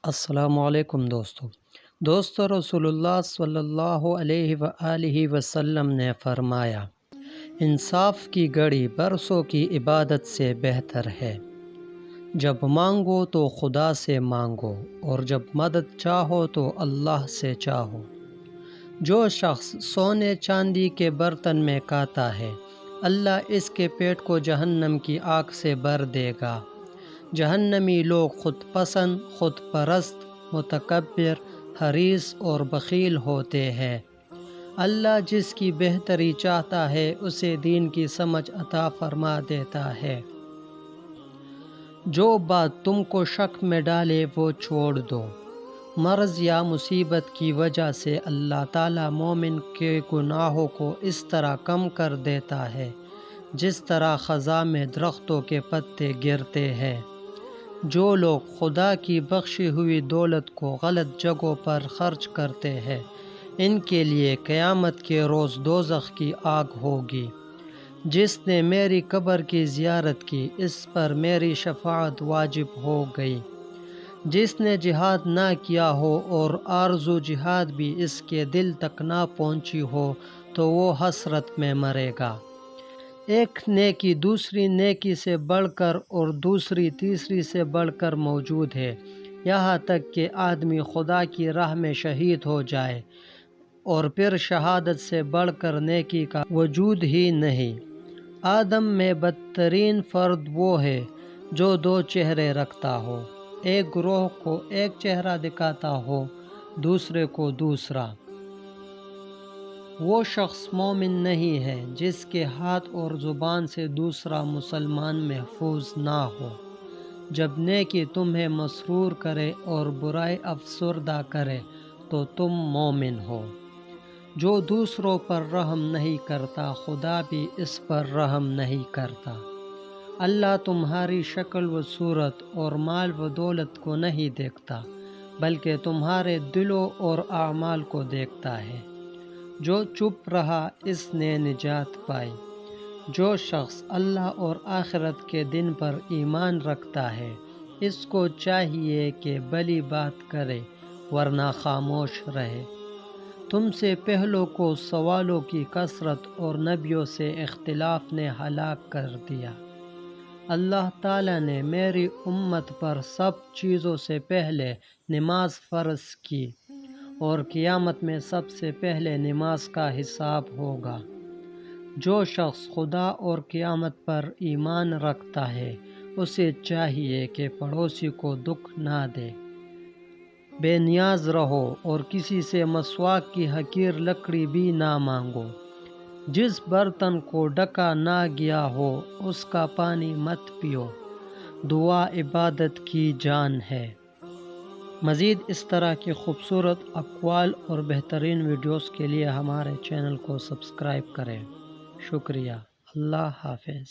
السلام علیکم دوستو رسول اللہ صلی اللہ علیہ وآلہ وسلم نے فرمایا، انصاف کی گھڑی برسوں کی عبادت سے بہتر ہے۔ جب مانگو تو خدا سے مانگو، اور جب مدد چاہو تو اللہ سے چاہو۔ جو شخص سونے چاندی کے برتن میں کھاتا ہے، اللہ اس کے پیٹ کو جہنم کی آگ سے بھر دے گا۔ جہنمی لوگ خود پسند، خود پرست، متکبر، حریص اور بخیل ہوتے ہیں۔ اللہ جس کی بہتری چاہتا ہے اسے دین کی سمجھ عطا فرما دیتا ہے۔ جو بات تم کو شک میں ڈالے وہ چھوڑ دو۔ مرض یا مصیبت کی وجہ سے اللہ تعالیٰ مومن کے گناہوں کو اس طرح کم کر دیتا ہے جس طرح خزاں میں درختوں کے پتے گرتے ہیں۔ جو لوگ خدا کی بخشی ہوئی دولت کو غلط جگہوں پر خرچ کرتے ہیں، ان کے لیے قیامت کے روز دوزخ کی آگ ہوگی۔ جس نے میری قبر کی زیارت کی، اس پر میری شفاعت واجب ہو گئی۔ جس نے جہاد نہ کیا ہو اور آرزو جہاد بھی اس کے دل تک نہ پہنچی ہو تو وہ حسرت میں مرے گا۔ ایک نیکی دوسری نیکی سے بڑھ کر اور دوسری تیسری سے بڑھ کر موجود ہے، یہاں تک کہ آدمی خدا کی راہ میں شہید ہو جائے، اور پھر شہادت سے بڑھ کر نیکی کا وجود ہی نہیں۔ آدم میں بدترین فرد وہ ہے جو دو چہرے رکھتا ہو، ایک گروہ کو ایک چہرہ دکھاتا ہو، دوسرے کو دوسرا۔ وہ شخص مومن نہیں ہے جس کے ہاتھ اور زبان سے دوسرا مسلمان محفوظ نہ ہو۔ جب نیکی تمہیں مسرور کرے اور برائی افسردہ کرے تو تم مومن ہو۔ جو دوسروں پر رحم نہیں کرتا، خدا بھی اس پر رحم نہیں کرتا۔ اللہ تمہاری شکل و صورت اور مال و دولت کو نہیں دیکھتا، بلکہ تمہارے دلوں اور اعمال کو دیکھتا ہے۔ جو چپ رہا اس نے نجات پائی۔ جو شخص اللہ اور آخرت کے دن پر ایمان رکھتا ہے، اس کو چاہیے کہ بھلی بات کرے ورنہ خاموش رہے۔ تم سے پہلوں کو سوالوں کی کثرت اور نبیوں سے اختلاف نے ہلاک کر دیا۔ اللہ تعالیٰ نے میری امت پر سب چیزوں سے پہلے نماز فرض کی، اور قیامت میں سب سے پہلے نماز کا حساب ہوگا۔ جو شخص خدا اور قیامت پر ایمان رکھتا ہے، اسے چاہیے کہ پڑوسی کو دکھ نہ دے، بے نیاز رہو اور کسی سے مسواک کی حقیر لکڑی بھی نہ مانگو۔ جس برتن کو ڈھکا نہ گیا ہو اس کا پانی مت پیو، دعا عبادت کی جان ہے۔ مزید اس طرح کی خوبصورت اقوال اور بہترین ویڈیوز کے لیے ہمارے چینل کو سبسکرائب کریں۔ شکریہ۔ اللہ حافظ۔